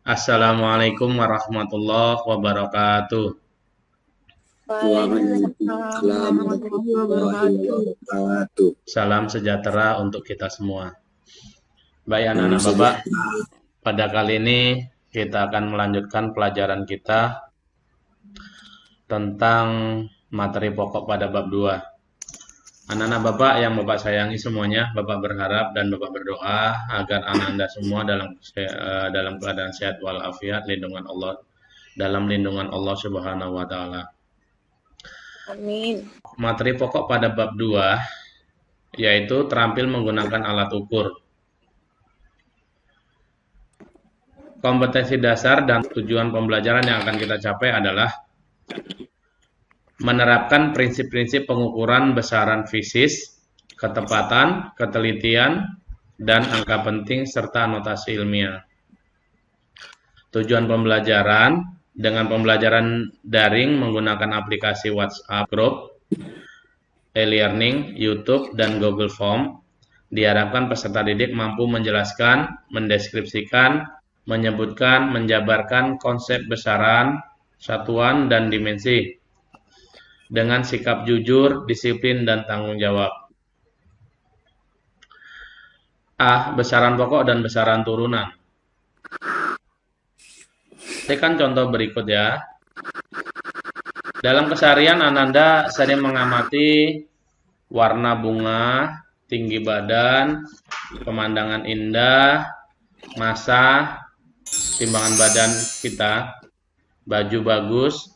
Assalamualaikum warahmatullahi wabarakatuh. Waalaikumsalam warahmatullahi wabarakatuh. Salam sejahtera untuk kita semua. Baik Salam anak-anak Bapak, sejahtera. pada kali ini kita akan melanjutkan pelajaran kita tentang materi pokok pada bab 2. Anak-anak Bapak yang Bapak sayangi semuanya, Bapak berharap dan Bapak berdoa agar Anda semua dalam keadaan sehat walafiat, dalam lindungan Allah Subhanahu wa taala. Amin. Materi pokok pada bab 2 yaitu terampil menggunakan alat ukur. Kompetensi dasar dan tujuan pembelajaran yang akan kita capai adalah menerapkan prinsip-prinsip pengukuran besaran fisis, ketepatan, ketelitian, dan angka penting serta notasi ilmiah. Tujuan pembelajaran dengan pembelajaran daring menggunakan aplikasi WhatsApp Group, e-learning, YouTube, dan Google Form, diharapkan peserta didik mampu menjelaskan, mendeskripsikan, menyebutkan, menjabarkan konsep besaran, satuan, dan dimensi dengan sikap jujur, disiplin, dan tanggung jawab. A. Besaran pokok dan besaran turunan. Berikan contoh berikut ya. Dalam keseharian Ananda sering mengamati warna bunga, tinggi badan, pemandangan indah, massa, timbangan badan kita, baju bagus,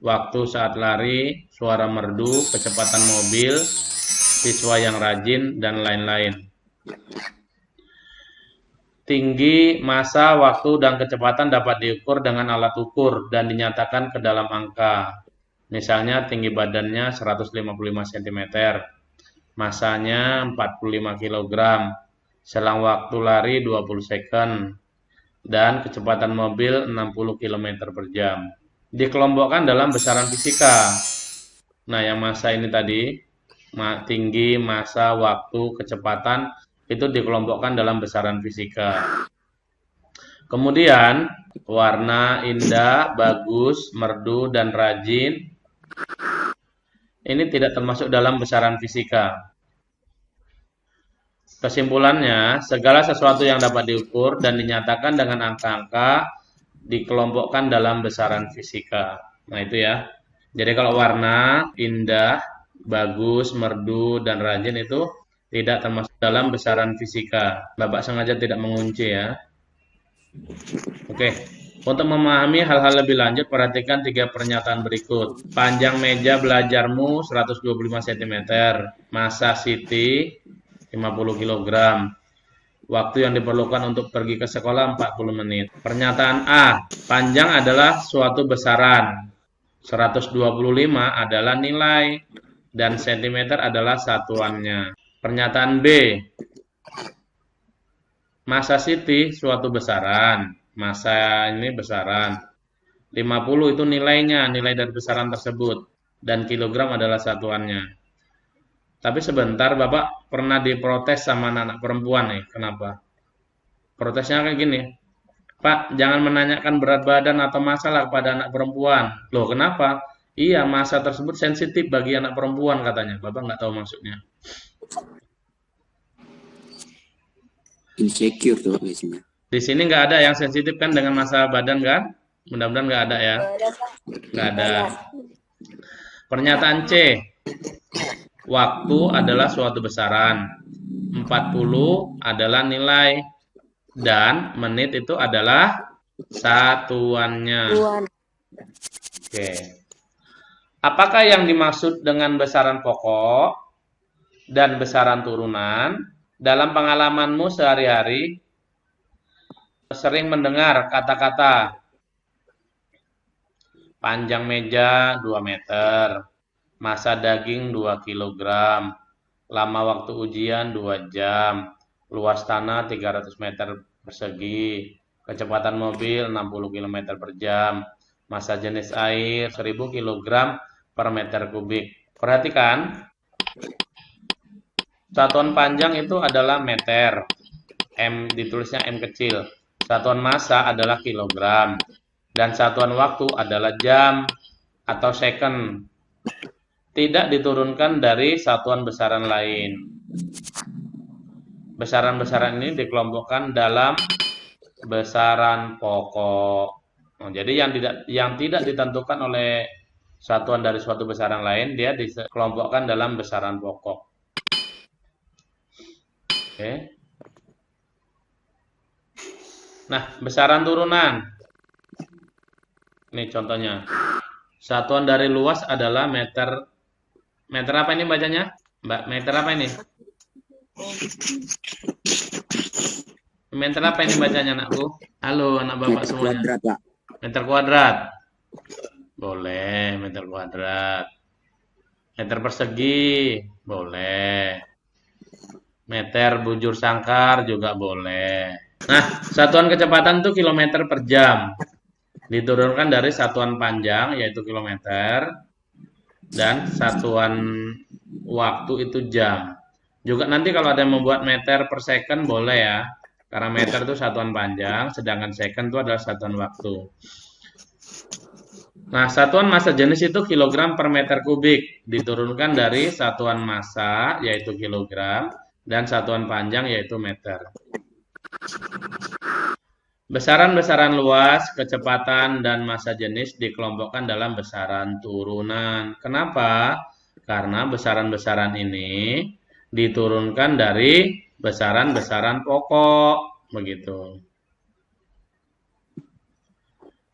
waktu saat lari, suara merdu, kecepatan mobil, siswa yang rajin, dan lain-lain. Tinggi, massa, waktu, dan kecepatan dapat diukur dengan alat ukur dan dinyatakan ke dalam angka. Misalnya tinggi badannya 155 cm, massanya 45 kg, selang waktu lari 20 second, dan kecepatan mobil 60 km per jam. Dikelompokkan dalam besaran fisika. Nah, yang massa ini tadi, tinggi, massa, waktu, kecepatan, itu dikelompokkan dalam besaran fisika. Kemudian, warna indah, bagus, merdu, dan rajin, ini tidak termasuk dalam besaran fisika. Kesimpulannya, segala sesuatu yang dapat diukur dan dinyatakan dengan angka-angka dikelompokkan dalam besaran fisika. Nah, itu ya. Jadi kalau warna, indah, bagus, merdu, dan rajin itu tidak termasuk dalam besaran fisika. Bapak sengaja tidak mengunci ya. Oke. Untuk memahami hal-hal lebih lanjut, perhatikan 3 pernyataan berikut. Panjang meja belajarmu 125 cm. Massa Siti 50 kg. Waktu yang diperlukan untuk pergi ke sekolah 40 menit. Pernyataan A, panjang adalah suatu besaran. 125 adalah nilai dan cm adalah satuannya. Pernyataan B, massa Siti suatu besaran. Massa ini besaran. 50 itu nilainya, nilai dari besaran tersebut. Dan kilogram adalah satuannya. Tapi sebentar, Bapak pernah diprotes sama anak perempuan nih. Kenapa? Protesnya kayak gini. Pak, jangan menanyakan berat badan atau masalah kepada anak perempuan. Loh, kenapa? Iya, masa tersebut sensitif bagi anak perempuan katanya. Bapak nggak tahu maksudnya. Insecure tuh biasanya. Di sini nggak ada yang sensitif kan dengan masa badan kan? Mudah-mudahan nggak ada ya. Nggak ada. Pernyataan C. Waktu adalah suatu besaran. 40 adalah nilai. Dan menit itu adalah satuannya. Oke. Apakah yang dimaksud dengan besaran pokok dan besaran turunan? Dalam pengalamanmu sehari-hari, sering mendengar kata-kata panjang meja 2 meter, massa daging 2 kg, lama waktu ujian 2 jam, luas tanah 300 meter persegi, kecepatan mobil 60 km per jam, massa jenis air 1000 kg per meter kubik. Perhatikan, satuan panjang itu adalah meter, M ditulisnya M kecil. Satuan massa adalah kilogram. Dan satuan waktu adalah jam atau second. Tidak diturunkan dari satuan besaran lain. Besaran-besaran ini dikelompokkan dalam besaran pokok. Nah, jadi yang tidak ditentukan oleh satuan dari suatu besaran lain, dia dikelompokkan dalam besaran pokok. Oke. Nah, besaran turunan. Ini contohnya. Satuan dari luas adalah meter. Meter apa ini bacanya? Mbak, meter apa ini? Meter apa ini bacanya, anakku? Halo, anak bapak Meter semuanya. kuadrat, Pak. Meter kuadrat. Boleh, meter kuadrat. Meter persegi, boleh. Meter bujur sangkar juga boleh. Nah, satuan kecepatan itu kilometer per jam. Diturunkan dari satuan panjang, yaitu kilometer. Dan satuan waktu itu jam. Juga nanti kalau ada yang membuat meter per second boleh ya. Karena meter itu satuan panjang, sedangkan second itu adalah satuan waktu. Nah, satuan massa jenis itu kilogram per meter kubik. Diturunkan dari satuan massa, yaitu kilogram, dan satuan panjang, yaitu meter. Besaran-besaran luas, kecepatan, dan massa jenis dikelompokkan dalam besaran turunan. Kenapa? Karena besaran-besaran ini diturunkan dari besaran-besaran pokok, begitu.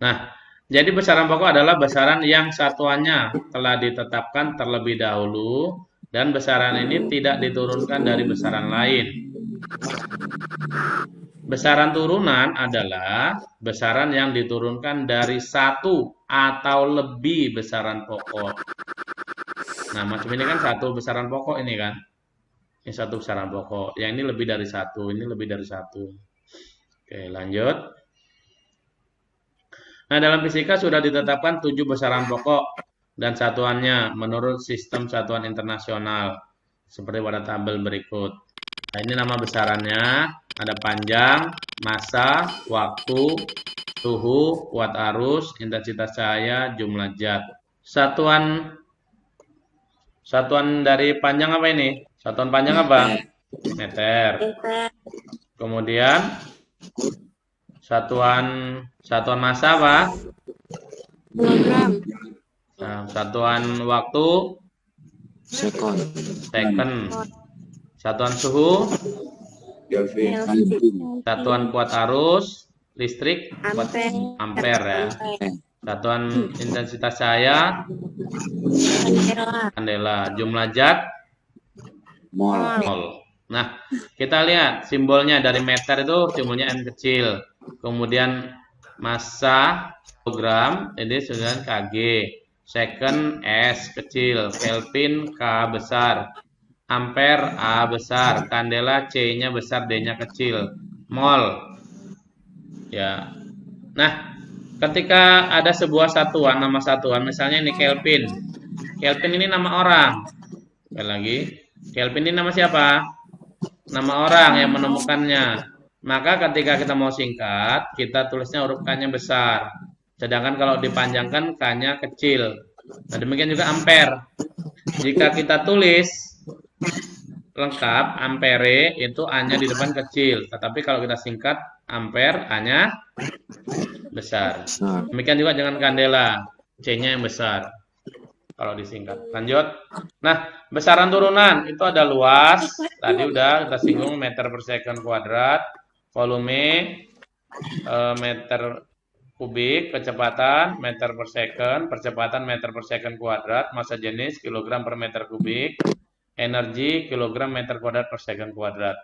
Nah, jadi besaran pokok adalah besaran yang satuannya telah ditetapkan terlebih dahulu dan besaran ini tidak diturunkan dari besaran lain. Besaran turunan adalah besaran yang diturunkan dari satu atau lebih besaran pokok. Nah, macam ini kan satu besaran pokok ini kan. Ini satu besaran pokok. Yang ini lebih dari satu. Ini lebih dari satu. Oke, lanjut. Nah, dalam fisika sudah ditetapkan 7 besaran pokok dan satuannya menurut sistem satuan internasional. Seperti pada tabel berikut. Nah, ini nama besarannya. Ada panjang, massa, waktu, suhu, watt arus, intensitas cahaya, jumlah zat. Satuan dari panjang apa ini? Satuan panjang apa? Meter. Kemudian satuan massa apa? Kilogram. Nah, satuan waktu Second. second. Satuan suhu, satuan kuat arus listrik, watt ampere ya. Satuan intensitas cahaya kandela. Jumlah zat mol. Nah, kita lihat simbolnya dari meter itu simbolnya M kecil. Kemudian massa kilogram ini sudah kg. Second S kecil, Kelvin K besar, ampere A besar, kandela C-nya besar, D-nya kecil, mol. Ya. Nah, ketika ada sebuah satuan, nama satuan, misalnya ini Kelvin. Kelvin ini nama orang. Sekali lagi, Kelvin ini nama siapa? Nama orang yang menemukannya. Maka ketika kita mau singkat, kita tulisnya huruf K-nya besar. Sedangkan kalau dipanjangkan K-nya kecil. Nah, demikian juga ampere. Jika kita tulis lengkap, ampere itu A-nya di depan kecil. Tetapi kalau kita singkat, ampere A-nya besar. Demikian juga dengan kandela. C-nya yang besar. Kalau disingkat. Lanjut. Nah, besaran turunan itu ada luas. Tadi udah kita singgung meter per second kuadrat. Volume meter kubik, kecepatan meter per second, percepatan meter per second kuadrat, massa jenis kilogram per meter kubik, energi kilogram meter kuadrat per second kuadrat.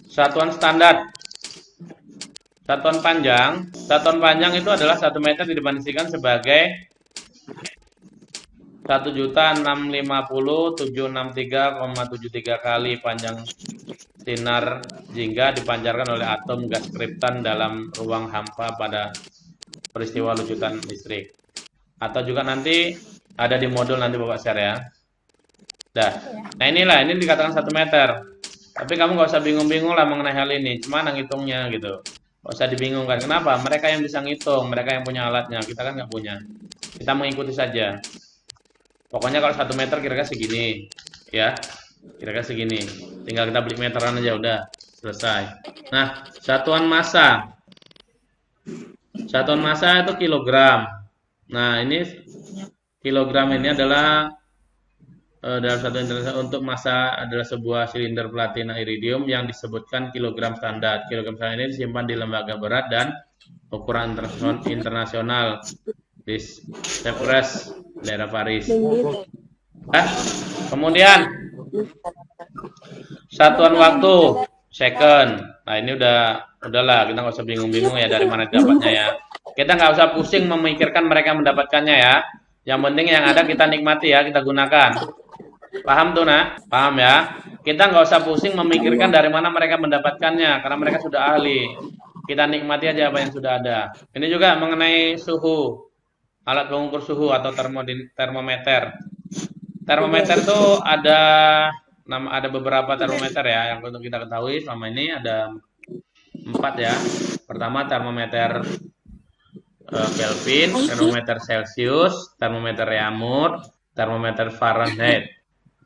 Satuan standar. Satuan panjang itu adalah 1 meter didefinisikan sebagai 1.650.763,73 kali panjang sinar jingga dipancarkan oleh atom gas kripton dalam ruang hampa pada peristiwa lucutan listrik. Atau juga nanti ada di modul nanti Bapak share ya. Nah, ini dikatakan 1 meter. Tapi kamu nggak usah bingung-bingung lah mengenai hal ini. Cuma ngitungnya gitu. Nggak usah dibingungkan. Kenapa? Mereka yang bisa ngitung, mereka yang punya alatnya. Kita kan nggak punya. Kita mengikuti saja. Pokoknya kalau 1 meter kira-kira segini, ya, kira-kira segini. Tinggal kita beli meteran aja udah selesai. Nah, satuan massa. Satuan massa itu kilogram. Nah, ini kilogram ini adalah dalam satu internasional untuk massa adalah sebuah silinder platina iridium yang disebutkan kilogram standar. Kilogram standar ini disimpan di lembaga berat dan ukuran internasional di Sevres, daerah Paris. Kemudian satuan waktu second. Nah ini udahlah kita nggak usah bingung-bingung ya dari mana dapatnya ya. Kita nggak usah pusing memikirkan mereka mendapatkannya ya. Yang penting yang ada kita nikmati ya, kita gunakan. Paham tuh nak? Paham ya? Kita nggak usah pusing memikirkan dari mana mereka mendapatkannya, karena mereka sudah ahli. Kita nikmati aja apa yang sudah ada. Ini juga mengenai suhu, alat pengukur suhu atau termometer. Termometer itu ada beberapa termometer ya yang untuk kita ketahui selama ini ada 4 ya. Pertama termometer Kelvin, termometer Celcius, termometer Raymond, termometer Fahrenheit.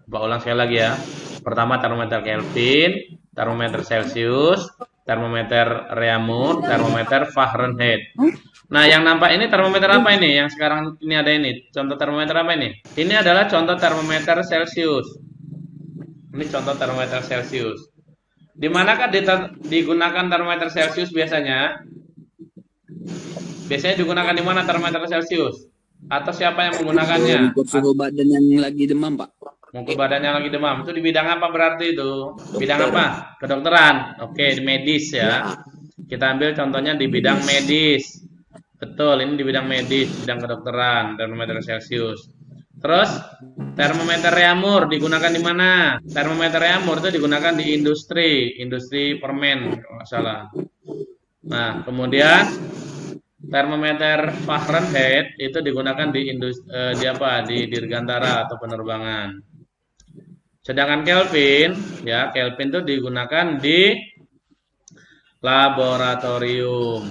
Coba ulang sekali lagi ya. Pertama termometer Kelvin, termometer Celcius, termometer Raymond, termometer Fahrenheit. Nah, yang nampak ini termometer apa ini? Yang sekarang ini ada ini. Contoh termometer apa ini? Ini adalah contoh termometer Celcius. Ini contoh termometer Celcius. Di manakah digunakan termometer Celcius biasanya? Biasanya digunakan di mana termometer Celcius? Atau siapa yang menggunakannya? Ukur suhu badan yang lagi demam, Pak. Mungkin badannya lagi demam. Itu di bidang apa berarti itu? Bidang apa? Kedokteran. Oke, di medis ya. Kita ambil contohnya di bidang medis. Betul, ini di bidang medis, bidang kedokteran, termometer Celcius. Terus, termometer Raymond digunakan di mana? Termometer Raymond itu digunakan di industri permen, kalau nggak salah. Nah, kemudian termometer Fahrenheit itu digunakan di di dirgantara atau penerbangan. Sedangkan Kelvin, ya Kelvin itu digunakan di laboratorium,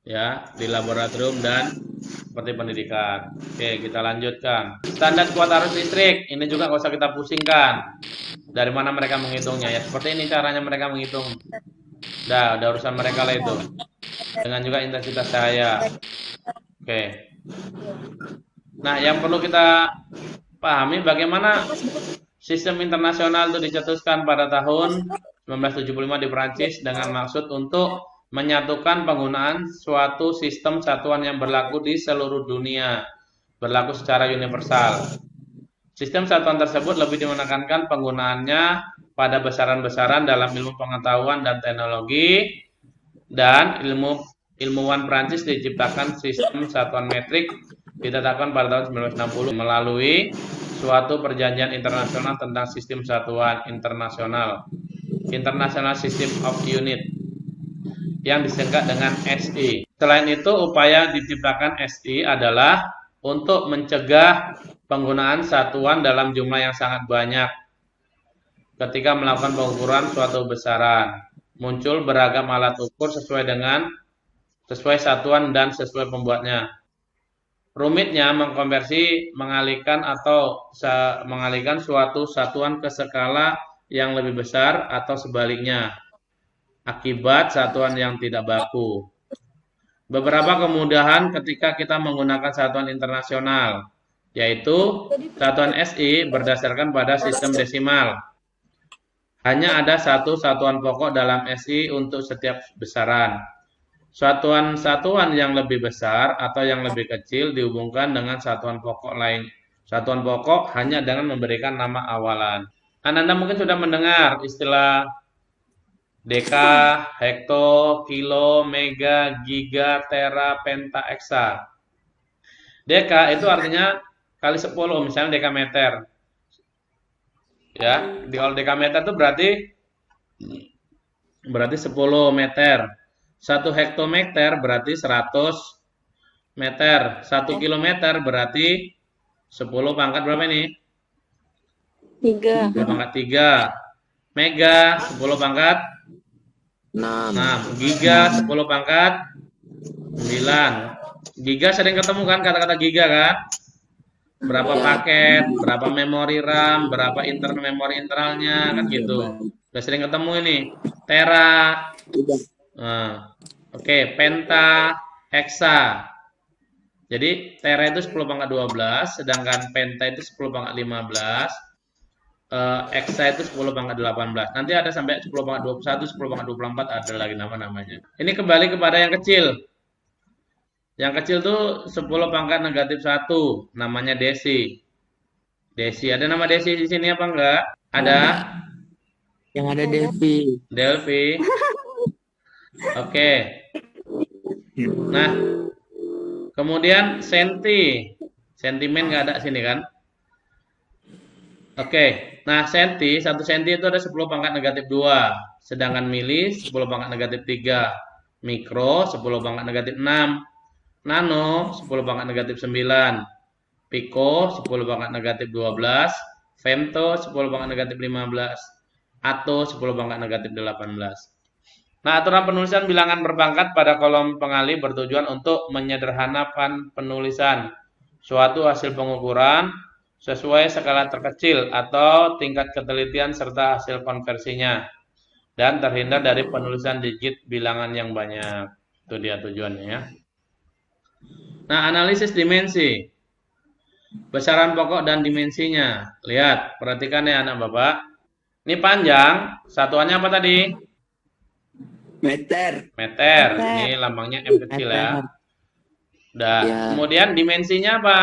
ya di laboratorium dan seperti pendidikan. Oke, kita lanjutkan. Standar kuat arus listrik, ini juga nggak usah kita pusingkan. Dari mana mereka menghitungnya ya? Seperti ini caranya mereka menghitung. Udah urusan mereka lah itu. Dengan juga intensitas cahaya. Oke. Nah, yang perlu kita pahami bagaimana sistem internasional itu dicetuskan pada tahun 1975 di Prancis dengan maksud untuk menyatukan penggunaan suatu sistem satuan yang berlaku di seluruh dunia, berlaku secara universal. Sistem satuan tersebut lebih menekankan penggunaannya pada besaran-besaran dalam ilmu pengetahuan dan teknologi, dan ilmuwan Prancis diciptakan sistem satuan metrik ditetapkan pada tahun 1960 melalui suatu perjanjian internasional tentang sistem satuan internasional, International System of Unit, yang disingkat dengan SI. Selain itu, upaya diciptakan SI adalah untuk mencegah penggunaan satuan dalam jumlah yang sangat banyak ketika melakukan pengukuran suatu besaran. Muncul beragam alat ukur sesuai satuan dan sesuai pembuatnya. Rumitnya mengalihkan suatu satuan ke skala yang lebih besar atau sebaliknya, akibat satuan yang tidak baku. Beberapa kemudahan ketika kita menggunakan satuan internasional, yaitu satuan SI berdasarkan pada sistem desimal. Hanya ada satu satuan pokok dalam SI untuk setiap besaran. Satuan-satuan yang lebih besar atau yang lebih kecil dihubungkan dengan satuan pokok lain. Satuan pokok hanya dengan memberikan nama awalan. Anda mungkin sudah mendengar istilah deka, hekto, kilo, mega, giga, tera, penta, eksa. Deka itu artinya kali 10, misalnya dekameter. Ya, kalau dekameter itu berarti 10 meter. 1 hektometer berarti 100 meter. 1 kilometer berarti 10 pangkat berapa ini? 3. 10 pangkat 3. Mega 10 pangkat 6. 6. Giga 10 pangkat 9. Giga sering ketemu kan kata-kata giga kan? Berapa Ya. paket, berapa memori RAM, berapa internal memori internalnya kan gitu. Udah sering ketemu ini. Tera. Udah. Nah, oke, penta, hexa. Jadi tera itu 10 pangkat 12, sedangkan penta itu 10 pangkat 15, hexa itu 10 pangkat 18. Nanti ada sampai 10 pangkat 21, 10 pangkat 24, ada lagi nama-namanya. Ini kembali kepada yang kecil. Yang kecil tuh 10 pangkat negatif 1, namanya desi. Desi, ada nama desi di sini apa enggak? Ada? Yang ada Devi. Delphi. Oke. Nah, kemudian senti. Sentimen nggak ada sini kan? Oke. Nah, senti, 1 senti itu ada 10 pangkat negatif 2. Sedangkan mili 10 pangkat negatif 3. Mikro 10 pangkat negatif 6. Nano 10 pangkat negatif 9. Pico 10 pangkat negatif 12. Femto 10 pangkat negatif 15. Atto 10 pangkat negatif 18. Nah, aturan penulisan bilangan berpangkat pada kolom pengalih bertujuan untuk menyederhanakan penulisan suatu hasil pengukuran sesuai skala terkecil atau tingkat ketelitian serta hasil konversinya dan terhindar dari penulisan digit bilangan yang banyak. Itu dia tujuannya ya. Nah, analisis dimensi. Besaran pokok dan dimensinya. Lihat, perhatikan ya anak Bapak. Ini panjang, satuannya apa tadi? Meter. Meter. Ini lambangnya M kecil ya. Udah. Ya. Kemudian dimensinya apa?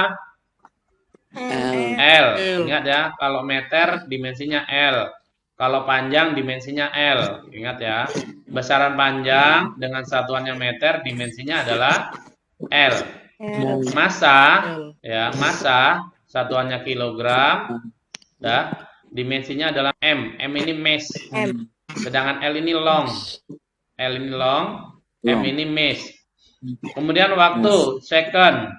L. L. Ingat ya, kalau meter dimensinya L. Kalau panjang dimensinya L. Ingat ya. Besaran panjang dengan satuannya meter dimensinya adalah L. Massa ya, massa satuannya kilogram. Dah. Dimensinya adalah M. M ini mass. Sedangkan L ini long. L ini long, M ini mass. Kemudian waktu, second,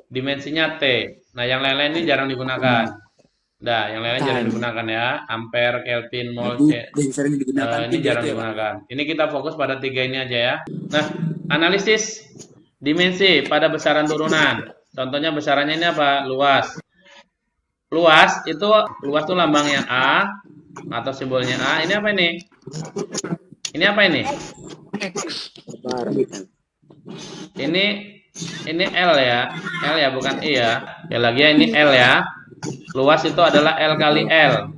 dimensinya T. Nah, yang lain-lain ini jarang digunakan. Nah, yang lain-lain jarang digunakan ya. Ampere, Kelvin, mol, ini jarang digunakan. Ini kita fokus pada 3 ini aja ya. Nah, analisis dimensi pada besaran turunan. Contohnya besarannya ini apa? Luas. Luas itu lambangnya A atau simbolnya A. Ini apa ini? Ini apa ini? Ini L ya. L ya, bukan I ya. Ya lagi ya, ini L ya. Luas itu adalah L kali L.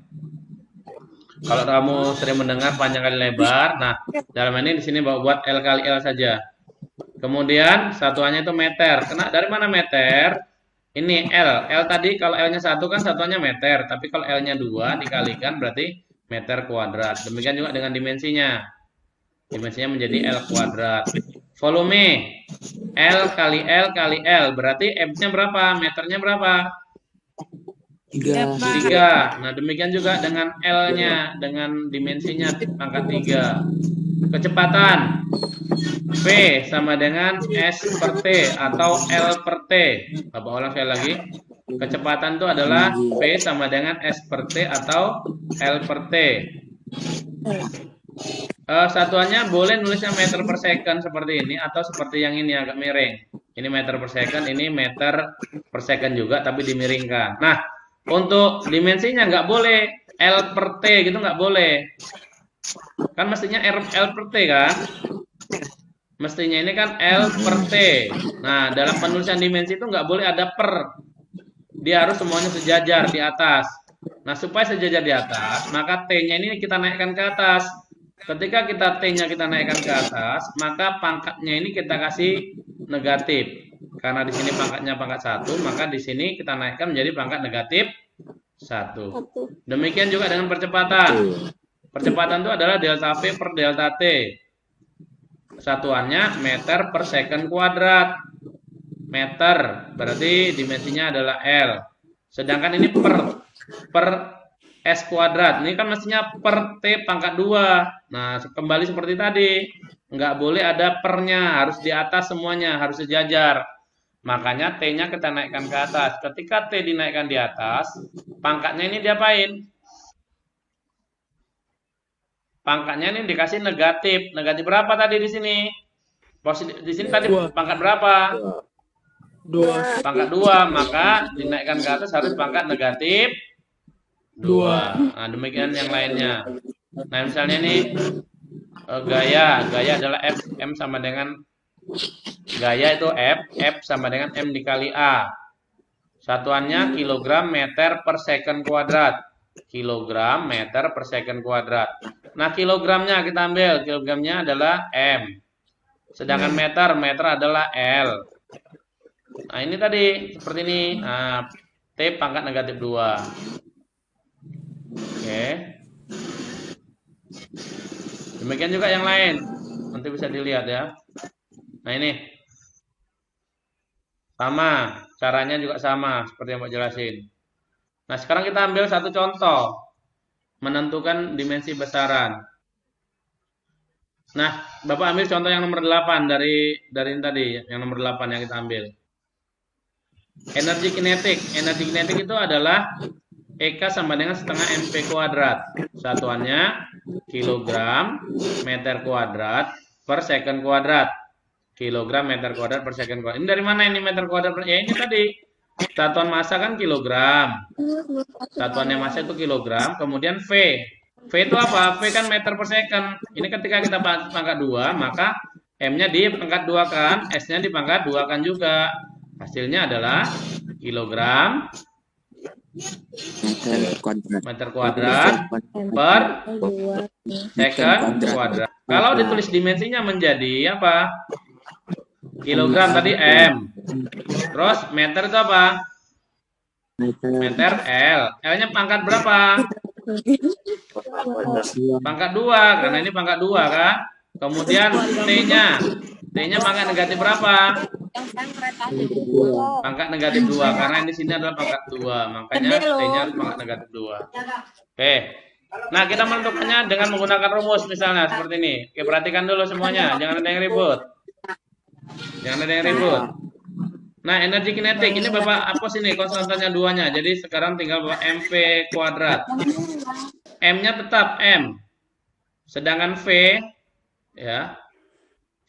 Kalau kamu sering mendengar panjang kali lebar, nah dalam ini di sini buat L kali L saja. Kemudian satuannya itu meter. Dari mana meter? Ini L. L tadi kalau L-nya 1 kan satuannya meter, tapi kalau L-nya 2 dikalikan berarti meter kuadrat. Demikian juga dengan dimensinya. Dimensinya menjadi L kuadrat. Volume L kali L kali L. Berarti M-nya berapa? Meternya berapa? 3. Nah, demikian juga dengan L-nya, dengan dimensinya pangkat 3. Kecepatan V sama dengan S per T atau L per T. Bapak ulang sekali lagi. Kecepatan itu adalah V sama dengan S per T atau L per T. Satuannya boleh nulisnya meter per second seperti ini atau seperti yang ini agak miring. Ini meter per second, ini meter per second juga tapi dimiringkan. Nah, untuk dimensinya nggak boleh L per T gitu, nggak boleh. Kan mestinya L per T kan? Mestinya ini kan L per T. Nah, dalam penulisan dimensi itu nggak boleh ada per. Dia harus semuanya sejajar di atas. Nah, supaya sejajar di atas, maka T-nya ini kita naikkan ke atas. Ketika T-nya kita naikkan ke atas, maka pangkatnya ini kita kasih negatif. Karena di sini pangkatnya pangkat 1, maka di sini kita naikkan menjadi pangkat negatif 1. Demikian juga dengan percepatan. Percepatan itu adalah delta V per delta T. Satuannya meter per second kuadrat. Meter, berarti dimensinya adalah L. Sedangkan ini per S kuadrat. Ini kan mestinya per T pangkat 2. Nah, kembali seperti tadi. Nggak boleh ada pernya, harus di atas semuanya, harus sejajar. Makanya T-nya kita naikkan ke atas. Ketika T dinaikkan di atas, pangkatnya ini diapain? pangkatnya ini dikasih negatif. Negatif berapa tadi di sini? Positif di sini tadi pangkat berapa? 2. Pangkat 2, maka dinaikkan ke atas harus pangkat negatif 2. Nah, demikian yang lainnya. Nah, misalnya ini gaya adalah F, M sama dengan gaya itu F sama dengan M dikali A. Satuannya kilogram meter per second kuadrat. Kilogram meter per second kuadrat. Nah, kilogramnya kita ambil. Kilogramnya adalah M. Sedangkan meter adalah L. Nah, ini tadi seperti ini. Nah, T pangkat negatif 2. Oke. Demikian juga yang lain. Nanti bisa dilihat ya. Nah, ini. Sama. Caranya juga sama. Seperti yang mau jelasin. Nah, sekarang kita ambil satu contoh. Menentukan dimensi besaran. Nah, Bapak ambil contoh yang nomor 8 dari ini tadi. Yang nomor 8 yang kita ambil. Energi kinetik. Energi kinetik itu adalah EK sama dengan setengah MP kuadrat. Satuannya kilogram meter kuadrat per second kuadrat. Kilogram meter kuadrat per second kuadrat. Ini dari mana ini meter kuadrat? Ya ini tadi. Satuan massa kan kilogram. Satuannya massa itu kilogram. Kemudian V. V itu apa? V kan meter per second. Ini ketika kita pangkat 2, maka M-nya di pangkat 2 kan. S-nya di pangkat 2 kan juga. Hasilnya adalah kilogram meter kuadrat per second kuadrat. Kalau ditulis dimensinya menjadi apa? Kilogram tadi M. Terus meter itu apa? Meter L. L-nya pangkat berapa? Pangkat 2, karena ini pangkat 2 kan. Kemudian T-nya. T-nya pangkat negatif berapa? Pangkat negatif 2, karena di sini adalah pangkat 2. Makanya T-nya harus pangkat negatif 2. Oke. Nah, kita menentukannya dengan menggunakan rumus misalnya seperti ini. Oke, perhatikan dulu semuanya, jangan ada yang ribut. Jangan ada yang ribut. Nah, energi kinetik ini Bapak hapus ini konstantanya 2-nya. Jadi sekarang tinggal Bapak MP kuadrat. M-nya tetap M. Sedangkan V ya.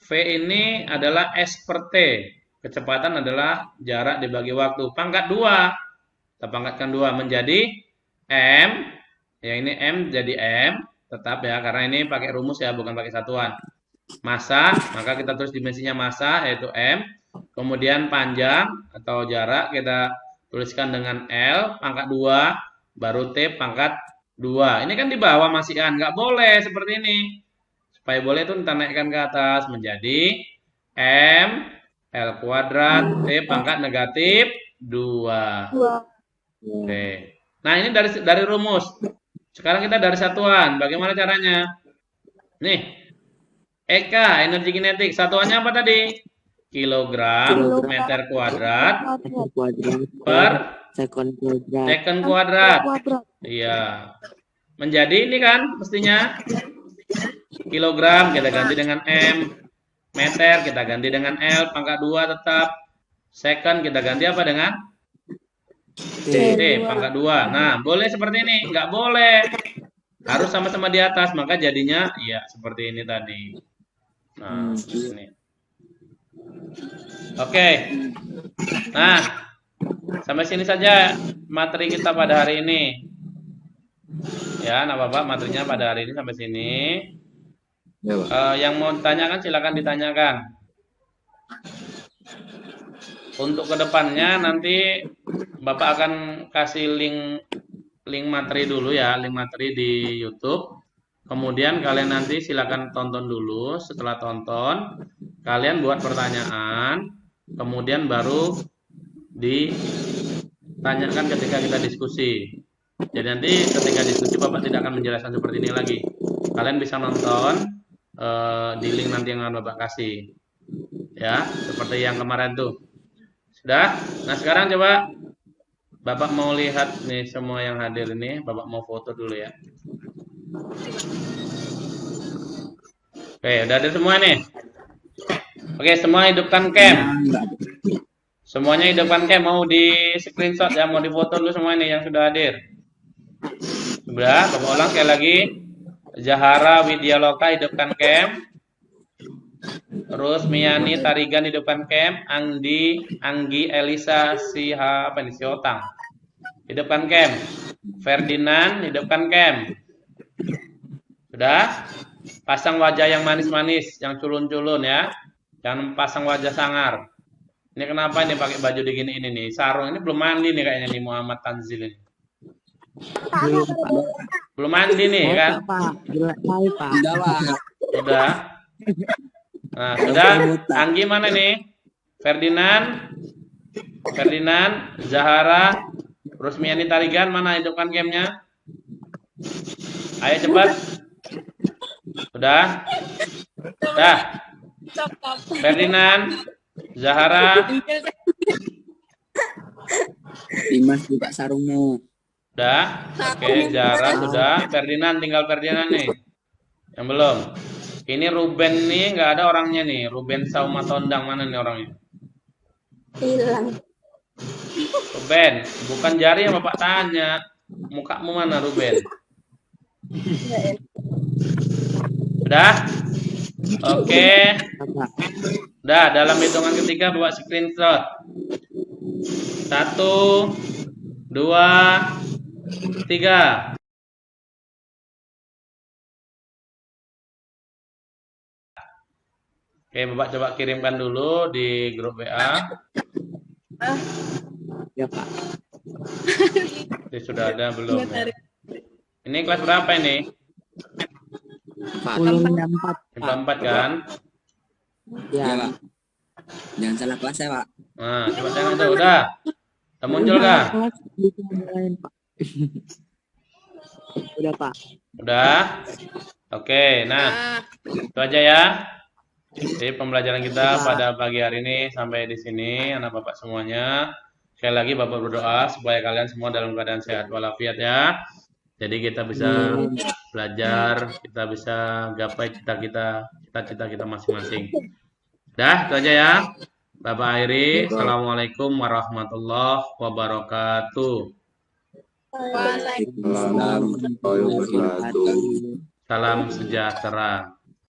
V ini adalah S per T. Kecepatan adalah jarak dibagi waktu. Pangkat 2. Kita pangkatkan 2 menjadi M. Ya ini M jadi M. Tetap ya, karena ini pakai rumus ya, bukan pakai satuan. Massa, maka kita tulis dimensinya massa, yaitu M. Kemudian panjang atau jarak kita tuliskan dengan L, pangkat 2. Baru T, pangkat 2. Ini kan di bawah masih an. Nggak boleh seperti ini. Supaya boleh itu kita naikkan ke atas menjadi M L kuadrat T pangkat negatif 2. Oke. Nah, ini dari rumus. Sekarang kita dari satuan. Bagaimana caranya? Nih. EK, energi kinetik. Satuannya apa tadi? Kilogram meter kuadrat per second kuadrat. Iya. Menjadi ini kan mestinya kilogram kita ganti dengan M, meter kita ganti dengan L, pangkat 2 tetap, second kita ganti apa dengan T, pangkat 2. Nah, boleh seperti ini, nggak boleh, harus sama-sama di atas, maka jadinya ya seperti ini tadi. Nah, ini. Oke. Nah, sampai sini saja materi kita pada hari ini. Ya, nah Bapak, materinya pada hari ini sampai sini. Yang mau ditanyakan silakan ditanyakan. Untuk kedepannya nanti Bapak akan kasih link materi dulu ya, link materi di YouTube. Kemudian kalian nanti silakan tonton dulu. Setelah tonton, kalian buat pertanyaan. Kemudian baru ditanyakan ketika kita diskusi. Jadi nanti ketika diskusi Bapak tidak akan menjelaskan seperti ini lagi. Kalian bisa nonton di link nanti yang akan Bapak kasih. Ya, seperti yang kemarin tuh. Sudah? Nah, sekarang coba Bapak mau lihat nih semua yang hadir ini. Bapak mau foto dulu ya. Oke, udah ada semua nih. Oke, semua hidupkan cam. Semuanya hidupkan cam. Mau di screenshot ya, mau difoto dulu semua ini yang sudah hadir. Sudah, Bapak ulang sekali lagi. Zahara Widyaloka hidupkan camp. Terus Miani Tarigan hidupkan camp. Anggi Elisa Siotang hidupkan camp. Ferdinand hidupkan camp. Sudah? Pasang wajah yang manis-manis, yang culun-culun ya. Jangan pasang wajah sangar. Ini kenapa ini pakai baju digini ini nih? Sarung ini belum mandi nih kayaknya nih Muhammad Tanzil ini. Belum, Pak. Belum mandi nih kan? Pak. Jelek kali, Pak. Udah, Pak. Sudah. Nah, sudah. Anggi mana nih? Ferdinand, Zahara, Rusmiani Tarigan mana hidupkan campnya? Ayo cepat. Sudah. Sudah. Ferdinand, Zahara, Dimas buka sarungmu. sudah. Oke, Zahara sudah. Ferdinand, tinggal Ferdinand nih. Yang belum. Ini Ruben nih nggak ada orangnya nih. Ruben Sauma Tondang mana nih orangnya? Hilang. Ruben, bukan jari yang Bapak tanya. Mukamu mana Ruben? Sudah? Oke. Pak. Udah, dalam hitungan ketiga Bapak screenshot. 1, 2, 3. Oke, Bapak coba kirimkan dulu di grup WA. Ya, Pak. Ini sudah ada belum ya? Ini kelas berapa ini? 10 IPA 4 kan? Iya, Ya. Pak. Jangan salah kelas ya, Pak. Nah, coba tengok tuh, udah. Udah muncul kah? Bisa lain, Pak. Udah, Pak. Udah? Oke, nah. Itu aja ya. Jadi pembelajaran kita pada pagi hari ini sampai di sini, anak Bapak semuanya. Sekali lagi Bapak berdoa supaya kalian semua dalam keadaan sehat walafiat ya. Jadi kita bisa belajar, kita bisa gapai cita-cita kita masing-masing. Dah, itu aja ya. Bapak akhiri. Assalamualaikum warahmatullahi wabarakatuh. Waalaikumsalam. Salam sejahtera.